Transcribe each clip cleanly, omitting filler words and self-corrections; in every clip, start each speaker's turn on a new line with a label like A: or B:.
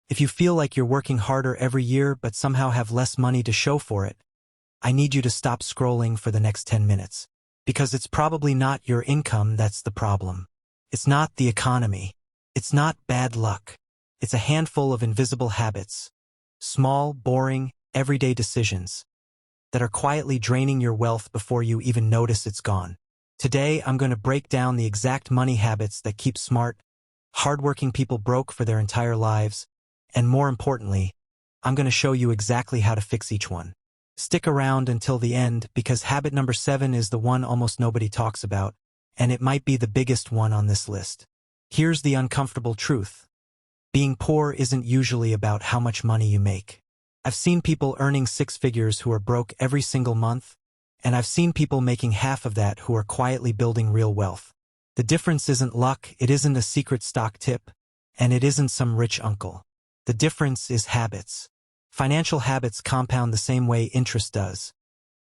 A: If you feel like you're working harder every year but somehow have less money to show for it, I need you to stop scrolling for the next 10 minutes. Because it's probably not your income that's the problem. It's not the economy. It's not bad luck. It's a handful of invisible habits, small, boring, everyday decisions that are quietly draining your wealth before you even notice it's gone. Today, I'm going to break down the exact money habits that keep smart, hardworking people broke for their entire lives, and more importantly, I'm going to show you exactly how to fix each one. Stick around until the end because habit number 7 is the one almost nobody talks about, and it might be the biggest one on this list. Here's the uncomfortable truth. Being poor isn't usually about how much money you make. I've seen people earning 6 figures who are broke every single month, and I've seen people making half of that who are quietly building real wealth. The difference isn't luck, it isn't a secret stock tip, and it isn't some rich uncle. The difference is habits. Financial habits compound the same way interest does.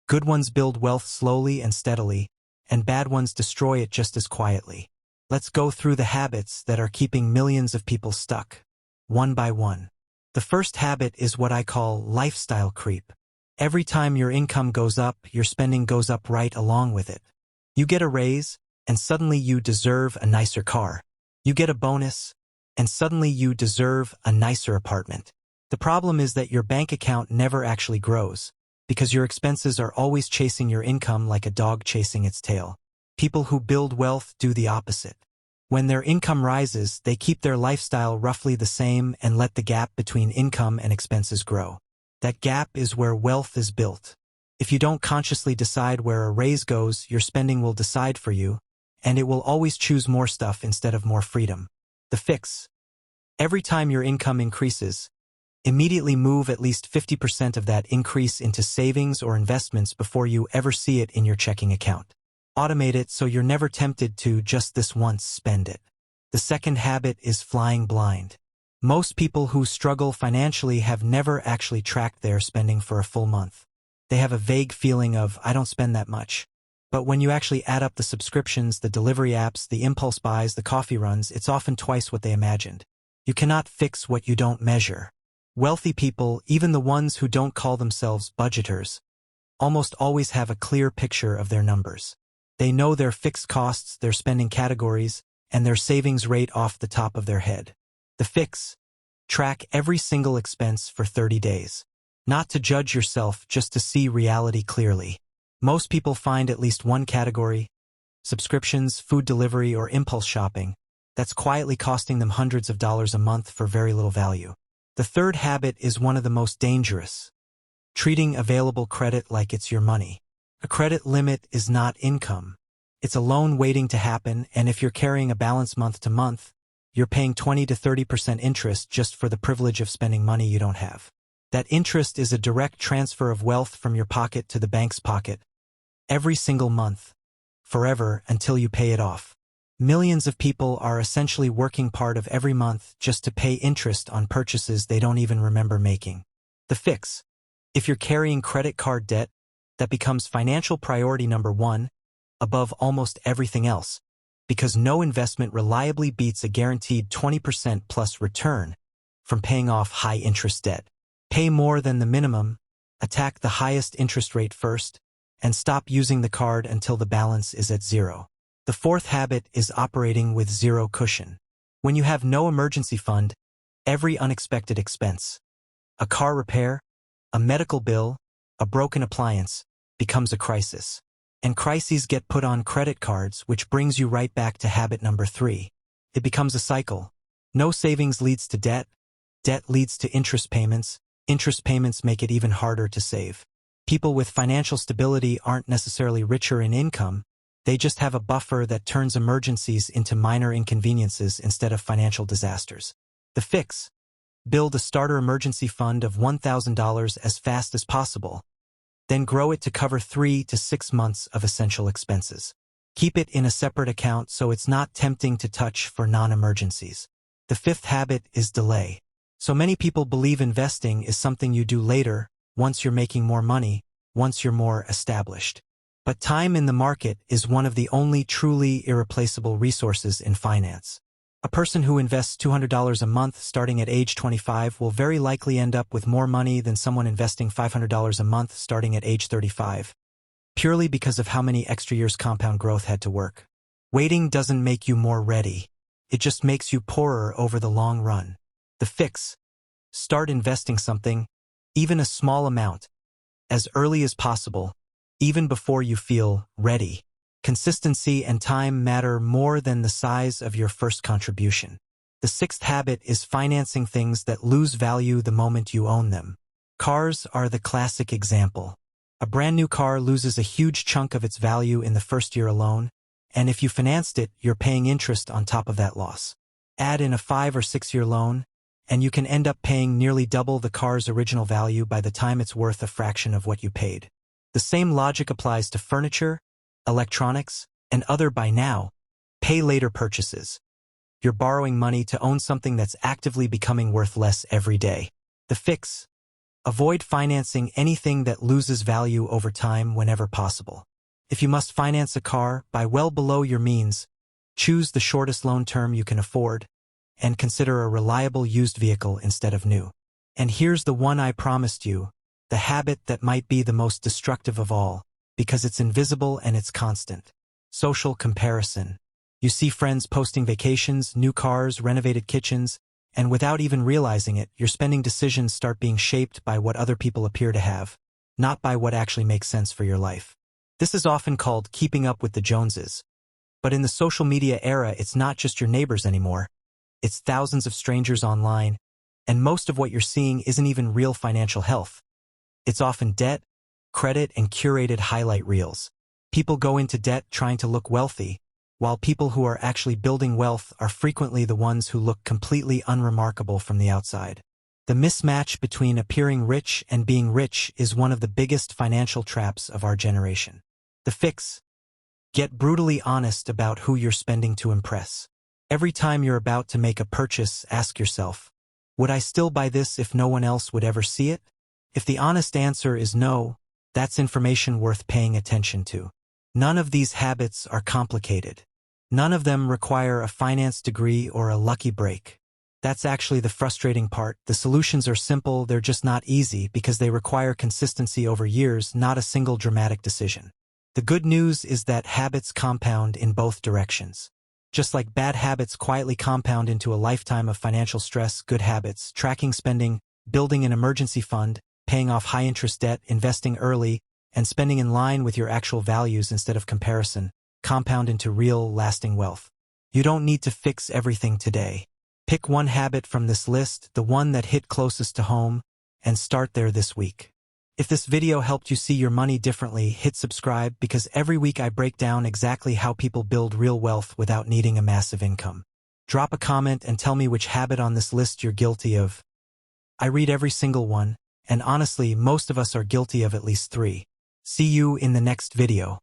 A: Good ones build wealth slowly and steadily, and bad ones destroy it just as quietly. Let's go through the habits that are keeping millions of people stuck, one by one. The first habit is what I call lifestyle creep. Every time your income goes up, your spending goes up right along with it. You get a raise, and suddenly you deserve a nicer car. You get a bonus, and suddenly you deserve a nicer apartment. The problem is that your bank account never actually grows, because your expenses are always chasing your income like a dog chasing its tail. People who build wealth do the opposite. When their income rises, they keep their lifestyle roughly the same and let the gap between income and expenses grow. That gap is where wealth is built. If you don't consciously decide where a raise goes, your spending will decide for you, and it will always choose more stuff instead of more freedom. The fix. Every time your income increases, immediately move at least 50% of that increase into savings or investments before you ever see it in your checking account. Automate it so you're never tempted to just this once spend it. The second habit is flying blind. Most people who struggle financially have never actually tracked their spending for a full month. They have a vague feeling of, I don't spend that much. But when you actually add up the subscriptions, the delivery apps, the impulse buys, the coffee runs, it's often twice what they imagined. You cannot fix what you don't measure. Wealthy people, even the ones who don't call themselves budgeters, almost always have a clear picture of their numbers. They know their fixed costs, their spending categories, and their savings rate off the top of their head. The fix: track every single expense for 30 days. Not to judge yourself, just to see reality clearly. Most people find at least one category, subscriptions, food delivery, or impulse shopping, that's quietly costing them hundreds of dollars a month for very little value. The third habit is one of the most dangerous: treating available credit like it's your money. A credit limit is not income. It's a loan waiting to happen, and if you're carrying a balance month to month, you're paying 20 to 30% interest just for the privilege of spending money you don't have. That interest is a direct transfer of wealth from your pocket to the bank's pocket, every single month, forever until you pay it off. Millions of people are essentially working part of every month just to pay interest on purchases they don't even remember making. The fix: if you're carrying credit card debt, that becomes financial priority number 1, above almost everything else, because no investment reliably beats a guaranteed 20% plus return from paying off high-interest debt. Pay more than the minimum, attack the highest interest rate first, and stop using the card until the balance is at zero. The fourth habit is operating with zero cushion. When you have no emergency fund, every unexpected expense, a car repair, a medical bill, a broken appliance, becomes a crisis. And crises get put on credit cards, which brings you right back to habit number 3. It becomes a cycle. No savings leads to debt. Debt leads to interest payments. Interest payments make it even harder to save. People with financial stability aren't necessarily richer in income. They just have a buffer that turns emergencies into minor inconveniences instead of financial disasters. The fix: build a starter emergency fund of $1,000 as fast as possible. Then grow it to cover 3 to 6 months of essential expenses. Keep it in a separate account so it's not tempting to touch for non-emergencies. The fifth habit is delay. So many people believe investing is something you do later, once you're making more money, once you're more established. But time in the market is one of the only truly irreplaceable resources in finance. A person who invests $200 a month starting at age 25 will very likely end up with more money than someone investing $500 a month starting at age 35, purely because of how many extra years compound growth had to work. Waiting doesn't make you more ready. It just makes you poorer over the long run. The fix: start investing something, even a small amount, as early as possible, even before you feel ready. Consistency and time matter more than the size of your first contribution. The sixth habit is financing things that lose value the moment you own them. Cars are the classic example. A brand new car loses a huge chunk of its value in the first year alone, and if you financed it, you're paying interest on top of that loss. Add in a 5 or 6 year loan, and you can end up paying nearly double the car's original value by the time it's worth a fraction of what you paid. The same logic applies to furniture, electronics, and other buy now, pay later purchases. You're borrowing money to own something that's actively becoming worth less every day. The fix: avoid financing anything that loses value over time whenever possible. If you must finance a car, buy well below your means, choose the shortest loan term you can afford, and consider a reliable used vehicle instead of new. And here's the one I promised you, the habit that might be the most destructive of all, because it's invisible and it's constant. Social comparison. You see friends posting vacations, new cars, renovated kitchens, and without even realizing it, your spending decisions start being shaped by what other people appear to have, not by what actually makes sense for your life. This is often called keeping up with the Joneses. But in the social media era, it's not just your neighbors anymore. It's thousands of strangers online, and most of what you're seeing isn't even real financial health. It's often debt, credit, and curated highlight reels. People go into debt trying to look wealthy, while people who are actually building wealth are frequently the ones who look completely unremarkable from the outside. The mismatch between appearing rich and being rich is one of the biggest financial traps of our generation. The fix: get brutally honest about who you're spending to impress. Every time you're about to make a purchase, ask yourself, would I still buy this if no one else would ever see it? If the honest answer is no, that's information worth paying attention to. None of these habits are complicated. None of them require a finance degree or a lucky break. That's actually the frustrating part. The solutions are simple, they're just not easy because they require consistency over years, not a single dramatic decision. The good news is that habits compound in both directions. Just like bad habits quietly compound into a lifetime of financial stress, good habits, tracking spending, building an emergency fund, paying off high-interest debt, investing early, and spending in line with your actual values instead of comparison, compound into real, lasting wealth. You don't need to fix everything today. Pick one habit from this list, the one that hit closest to home, and start there this week. If this video helped you see your money differently, hit subscribe because every week I break down exactly how people build real wealth without needing a massive income. Drop a comment and tell me which habit on this list you're guilty of. I read every single one, and honestly, most of us are guilty of at least 3. See you in the next video.